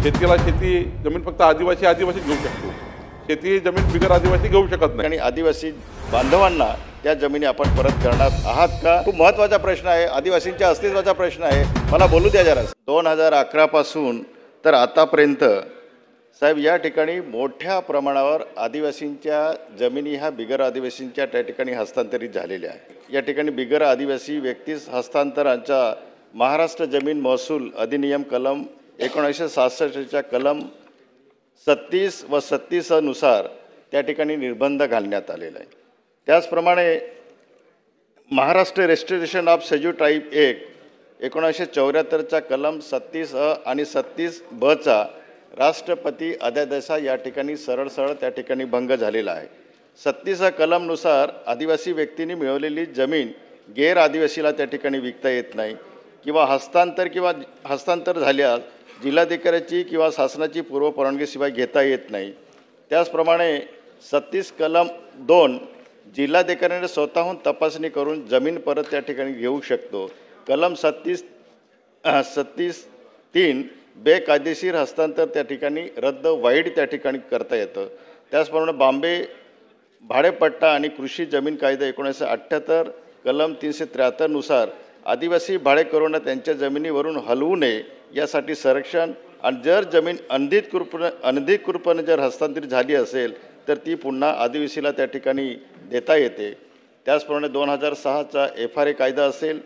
शेतीला शेती जमीन फक्त आदिवासी घेऊ शकतो, शेती जमीन बिगर आदिवासी घेऊ शकत नाही. आणि आदिवासी बांधवांना त्या जमिनी आपण परत करणार आहात का? खूप महत्त्वाचा प्रश्न आहे, आदिवासींच्या अस्तित्वाचा प्रश्न आहे. मला बोलू द्या जरा. 2011 पासून तर आतापर्यंत साहेब या ठिकाणी मोठ्या प्रमाणावर आदिवासींच्या जमिनी ह्या बिगर आदिवासींच्या त्या ठिकाणी हस्तांतरित झालेल्या आहे. या ठिकाणी बिगर आदिवासी व्यक्तीस हस्तांतरांचा महाराष्ट्र जमीन महसूल अधिनियम कलम 1966च्या कलम 36 व 37 नुसार त्या ठिकाणी निर्बंध घालण्यात आलेला आहे. त्याचप्रमाणे Maharashtra restitution of scheduled tribe act 1974च्या कलम 36A आणि 36B राष्ट्रपती अध्यादेशा या ठिकाणी सरळ त्या ठिकाणी भंग झालेला आहे. 36 कलमनुसार आदिवासी व्यक्तींनी मिळवलेली जमीन गैर आदिवासीला त्या ठिकाणी विकता येत नाही किंवा हस्तांतर झाल्यास जिल्हाधिकाऱ्याची किंवा शासनाची पूर्व परवानगीशिवाय घेता येत नाही. त्याचप्रमाणे 36 कलम 2 जिल्हाधिकाऱ्याने स्वतःहून तपासणी करून जमीन परत त्या ठिकाणी घेऊ शकतो. कलम 36(3) बेकायदेशीर हस्तांतर त्या ठिकाणी रद्द वाईड त्या ठिकाणी करता येतं. त्याचप्रमाणे बॉम्बे भाडेपट्टा आणि कृषी जमीन कायदा 1978 कलम 373 नुसार आदिवासी भाडेकरूंना त्यांच्या जमिनीवरून हलवू नये यासाठी संरक्षण आणि जर जमीन अनधिकृतपणे जर हस्तांतरित झाली असेल तर ती पुन्हा आदिवासीला त्या ठिकाणी देता येते. त्याचप्रमाणे 2006चा FRA कायदा असेल,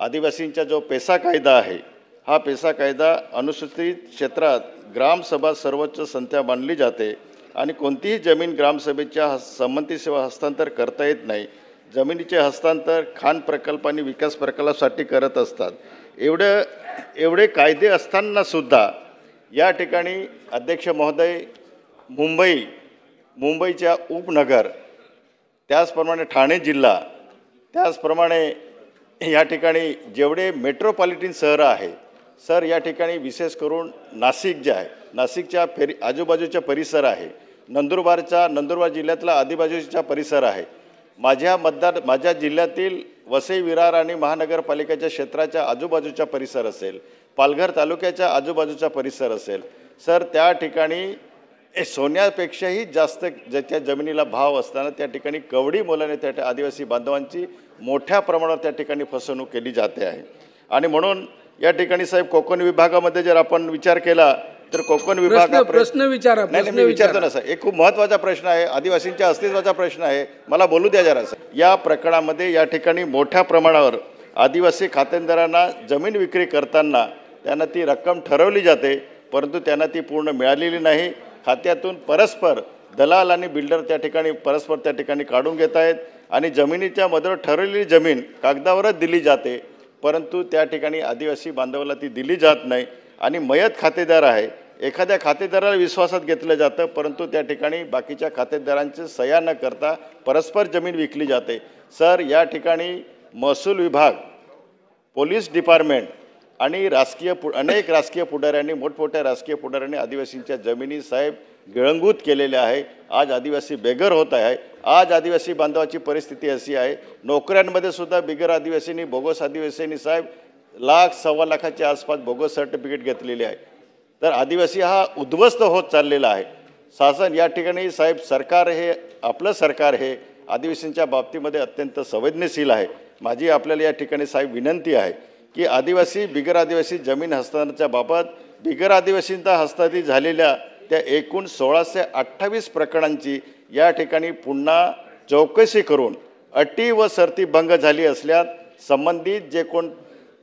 आदिवासींचा जो पेसा कायदा आहे, हा पेसा कायदा अनुसूचित क्षेत्रात ग्रामसभा सर्वोच्च संस्था मानली जाते आणि कोणतीही जमीन ग्रामसभेच्या संमतीशिवाय हस्तांतर करता येत नाही. जमिनीचे हस्तांतर खाण प्रकल्प आणि विकास प्रकल्पासाठी करत असतात. एवढे कायदे असतानासुद्धा या ठिकाणी अध्यक्ष महोदय मुंबईच्या उपनगर, त्याचप्रमाणे ठाणे जिल्हा, त्याचप्रमाणे या ठिकाणी जेवढे मेट्रोपॉलिटन शहरं आहे सर, या ठिकाणी विशेष करून नाशिक जे आहे, नाशिकच्या आजूबाजूचा परिसर आहे, नंदुरबार जिल्ह्यातला आदिबाजूचा परिसर आहे, माझ्या जिल्ह्यातील वसई विरार आणि महानगरपालिकेच्या क्षेत्राच्या आजूबाजूचा परिसर असेल, पालघर तालुक्याच्या आजूबाजूचा परिसर असेल सर, त्या ठिकाणी सोन्यापेक्षाही जास्त ज्याच्या जमिनीला भाव असताना त्या ठिकाणी कवडी मोलाने त्या आदिवासी बांधवांची मोठ्या प्रमाणावर त्या ठिकाणी फसवणूक केली जाते आहे. आणि म्हणून या ठिकाणी साहेब कोकण विभागामध्ये जर आपण विचार केला तर कोकण विभाग प्रश्न विचारतो ना सर, एक खूप महत्त्वाचा प्रश्न आहे, आदिवासींच्या अस्तित्वाचा प्रश्न आहे. मला बोलू द्या जरा सर. या प्रकरणामध्ये या ठिकाणी मोठ्या प्रमाणावर आदिवासी खातेदारांना जमीन विक्री करताना त्यांना ती रक्कम ठरवली जाते, परंतु त्यांना ती पूर्ण मिळालेली नाही. खात्यातून परस्पर दलाल आणि बिल्डर त्या ठिकाणी परस्पर त्या ठिकाणी काढून घेत आहेत आणि जमिनीच्या मधून ठरवलेली जमीन कागदावरच दिली जाते, परंतु त्या ठिकाणी आदिवासी बांधवाला ती दिली जात नाही. आणि मयत खातेदार आहे, एखाद्या खातेदाराला विश्वासात घेतलं जातं, परंतु त्या ठिकाणी बाकीच्या खातेदारांचे सह्या न करता परस्पर जमीन विकली जाते. सर, या ठिकाणी महसूल विभाग, पोलीस डिपार्टमेंट आणि अनेक राजकीय पुढाऱ्यांनी, मोठमोठ्या राजकीय पुढाऱ्यांनी आदिवासींच्या जमिनी साहेब गिळंगूत केलेल्या आहे. आज आदिवासी बेघर होत आहे. आज आदिवासी बांधवाची परिस्थिती अशी आहे, नोकऱ्यांमध्ये सुद्धा बिगर आदिवासींनी, बोगस आदिवासींनी साहेब सव्वा लाखाच्या आसपास बोगस सर्टिफिकेट घेतलेले आहे. तर आदिवासी हा उद्ध्वस्त होत चाललेला आहे. शासन या ठिकाणी साहेब आपलं सरकार हे आदिवासींच्या बाबतीमध्ये अत्यंत संवेदनशील आहे. माझी आपल्याला या ठिकाणी साहेब विनंती आहे की आदिवासी बिगर आदिवासी जमीन हस्तांतरणाच्या बाबत बिगर आदिवासींचा हस्तांतरित झालेल्या त्या एकूण 1628 प्रकरणांची या ठिकाणी पुन्हा चौकशी करून अटी व शर्ती भंग झाली असल्यास संबंधित जे कोण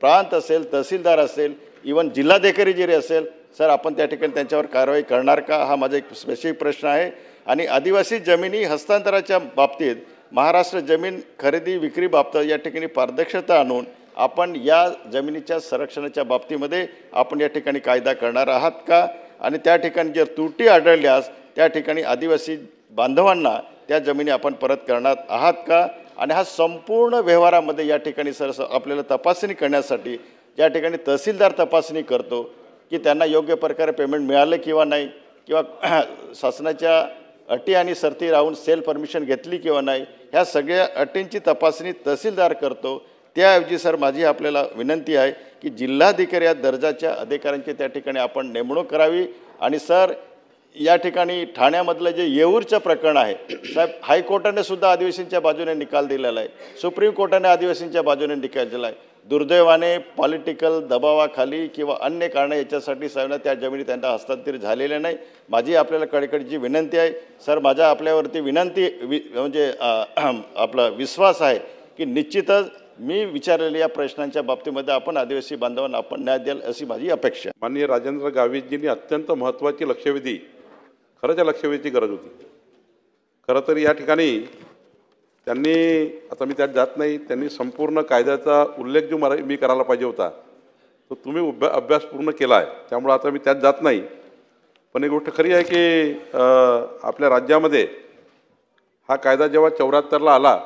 प्रांत असेल, तहसीलदार असेल, इवन जिल्हाधिकारी जरी असेल सर, आपण त्या ठिकाणी त्यांच्यावर कारवाई करणार का, हा माझा एक स्पेसिफिक प्रश्न आहे. आणि आदिवासी जमिनी हस्तांतराच्या बाबतीत महाराष्ट्र जमीन खरेदी विक्री बाबतीत या ठिकाणी पारदर्शकता आणून आपण या जमिनीच्या संरक्षणाच्या बाबतीमध्ये आपण या ठिकाणी कायदा करणार आहात का? आणि त्या ठिकाणी जर त्रुटी आढळल्यास त्या ठिकाणी आदिवासी बांधवांना त्या जमिनी आपण परत करणार आहात का? आणि हा संपूर्ण व्यवहारामध्ये या ठिकाणी सर आपल्याला तपासणी करण्यासाठी या ठिकाणी तहसीलदार तपासणी करतो की त्यांना योग्य प्रकारे पेमेंट मिळालं किंवा नाही, किंवा शासनाच्या अटी आणि शर्ती राहून सेल परमिशन घेतली किंवा नाही, ह्या सगळ्या अटींची तपासणी तहसीलदार करतो. त्याऐवजी सर माझी आपल्याला विनंती आहे की जिल्हाधिकारी या दर्जाच्या अधिकाऱ्यांची त्या ठिकाणी आपण नेमणूक करावी. आणि सर या ठिकाणी ठाण्यामधलं जे येऊरचं प्रकरण आहे साहेब, हायकोर्टाने सुद्धा आदिवासींच्या बाजूने निकाल दिलेला आहे, सुप्रीम कोर्टाने आदिवासींच्या बाजूने निकाल दिला आहे. दुर्दैवाने पॉलिटिकल दबावाखाली किंवा अन्य कारणे याच्यासाठी साहेबांना त्या जमिनी त्यांना हस्तांतरित झालेल्या नाही. माझी आपल्याला कडेकडची विनंती आहे सर, माझ्या आपल्यावरती विनंती म्हणजे आपला विश्वास आहे की निश्चितच मी विचारलेल्या या प्रश्नांच्या बाबतीमध्ये आपण आदिवासी बांधवांना आपण न्याय द्याल अशी माझी अपेक्षा. माननीय राजेंद्र गावितजींनी अत्यंत महत्त्वाची लक्षवेधी, खरंच या लक्षवेधीची गरज होती. खरं तर या ठिकाणी त्यांनी, आता मी त्यात जात नाही, त्यांनी संपूर्ण कायद्याचा उल्लेख जो मी करायला पाहिजे होता तो तुम्ही अभ्यास पूर्ण केला आहे, त्यामुळे आता मी त्यात जात नाही. पण एक गोष्ट खरी आहे की आपल्या राज्यामध्ये हा कायदा जेव्हा 74ला आला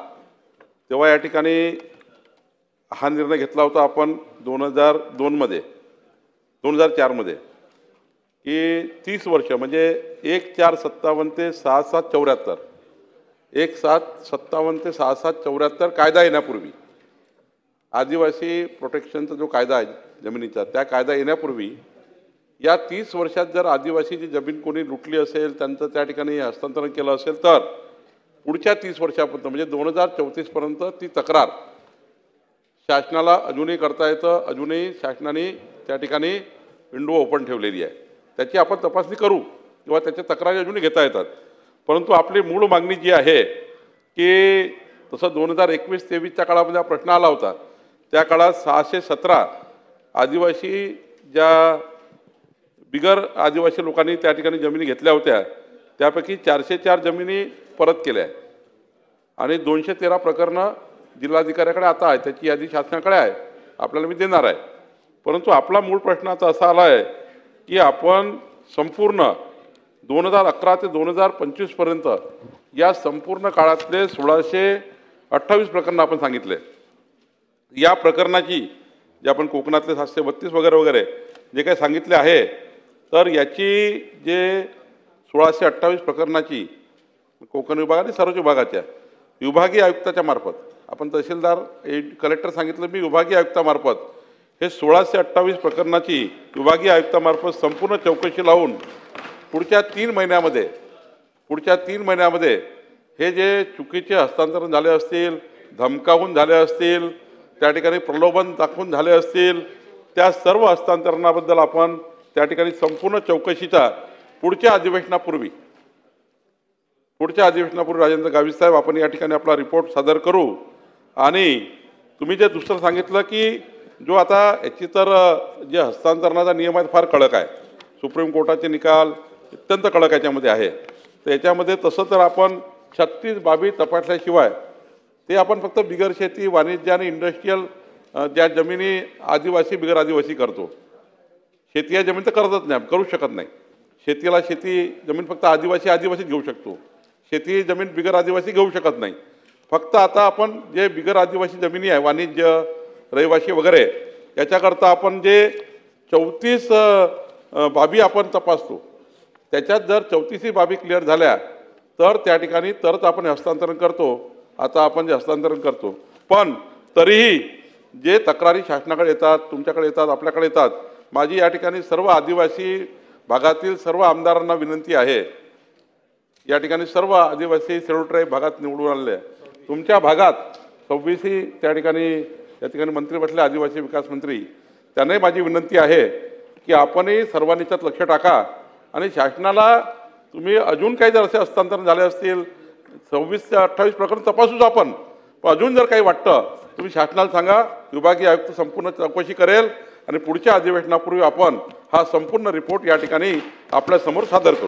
तेव्हा या ठिकाणी हा निर्णय घेतला होता आपण 2002मध्ये 2004मध्ये की 30 वर्ष म्हणजे 1/4/57 ते 6/7/74 1/7/57 ते 6/7/74 कायदा येण्यापूर्वी, आदिवासी प्रोटेक्शनचा जो कायदा आहे जमिनीचा, त्या कायदा येण्यापूर्वी या 30 वर्षात जर आदिवासीची जमीन कोणी लुटली असेल, त्यांचं त्या ठिकाणी हस्तांतरण केलं असेल तर पुढच्या 30 वर्षापर्यंत म्हणजे 2034पर्यंत ती तक्रार शासनाला अजूनही करता येतं. अजूनही शासनाने त्या ठिकाणी विंडो ओपन ठेवलेली आहे, त्याची आपण तपासणी करू किंवा त्याच्या तक्रारी अजूनही घेता येतात. परंतु आपली मूळ मागणी जी आहे की तसं 2021-23च्या काळामध्ये हा प्रश्न आला होता, त्या काळात 617 आदिवासी ज्या बिगर आदिवासी लोकांनी त्या ठिकाणी जमिनी घेतल्या होत्या त्यापैकी 404 जमिनी परत केल्या आणि 213 प्रकरणं जिल्हाधिकाऱ्याकडे आता आहे, त्याची यादी शासनाकडे आहे, आपल्याला मी देणार आहे. परंतु आपला मूळ प्रश्न आता असा आला आहे की आपण संपूर्ण 2011 ते 2025पर्यंत या संपूर्ण काळातले 1628 प्रकरणं आपण सांगितले. या प्रकरणाची जे आपण कोकणातले 732 वगैरे वगैरे जे काही सांगितले आहे, तर याची जे 1628 प्रकरणाची कोकण विभाग आणि सर्व विभागाच्या विभागीय आयुक्ताच्या मार्फत, आपण तहसीलदार कलेक्टर सांगितलं, मी विभागीय आयुक्तामार्फत हे 1628 प्रकरणाची विभागीय आयुक्तामार्फत संपूर्ण चौकशी लावून पुढच्या 3 महिन्यामध्ये हे जे चुकीचे हस्तांतरण झाले असतील, धमकावून झाले असतील, त्या ठिकाणी प्रलोभन दाखवून झाले असतील, त्या सर्व हस्तांतरणाबद्दल आपण त्या ठिकाणी संपूर्ण चौकशीचा पुढच्या अधिवेशनापूर्वी राजेंद्र गावित साहेब आपण या ठिकाणी आपला रिपोर्ट सादर करू. आणि तुम्ही जे दुसरं सांगितलं की जो आता याची तर जे हस्तांतरणाचा नियम आहे फार कडक आहे, सुप्रीम कोर्टाचे निकाल अत्यंत कडक याच्यामध्ये आहे, तर याच्यामध्ये तसं तर आपण 36 बाबी तपासल्याशिवाय ते आपण फक्त बिगर शेती, वाणिज्य आणि इंडस्ट्रीयल ज्या जमिनी आदिवासी बिगर आदिवासी करतो, शेती या जमीन तर करतच नाही, करू शकत नाही. शेतीला शेती जमीन फक्त आदिवासीच घेऊ शकतो, शेती जमीन बिगर आदिवासी घेऊ शकत नाही. फक्त आता आपण जे बिगर आदिवासी जमिनी आहे, वाणिज्य, रहिवासी वगैरे, याच्याकरता आपण जे 34 बाबी आपण तपासतो, त्याच्यात जर 34ही बाबी क्लिअर झाल्या तर त्या ठिकाणी तरच आपण हस्तांतरण करतो. आता आपण जे हस्तांतरण करतो, पण तरीही जे तक्रारी शासनाकडे येतात, तुमच्याकडे येतात, आपल्याकडे येतात, माझी या ठिकाणी सर्व आदिवासी भागातील सर्व आमदारांना विनंती आहे, या ठिकाणी सर्व आदिवासी शेड्यूल ट्राईब भागात निवडून आलेले तुमच्या भागात 26ही त्या ठिकाणी मंत्री बसले, आदिवासी विकास मंत्री, त्यांनाही माझी विनंती आहे की आपणही सर्वांनी त्यात लक्ष टाका आणि शासनाला तुम्ही अजून काही जर असे हस्तांतरण झाले असतील 26 ते 28 प्रकरण तपासूच आपण, पण अजून जर काही वाटतं तुम्ही शासनाला सांगा, विभागीय आयुक्त संपूर्ण चौकशी करेल आणि पुढच्या अधिवेशनापूर्वी आपण हा संपूर्ण रिपोर्ट या ठिकाणी आपल्यासमोर सादर करू.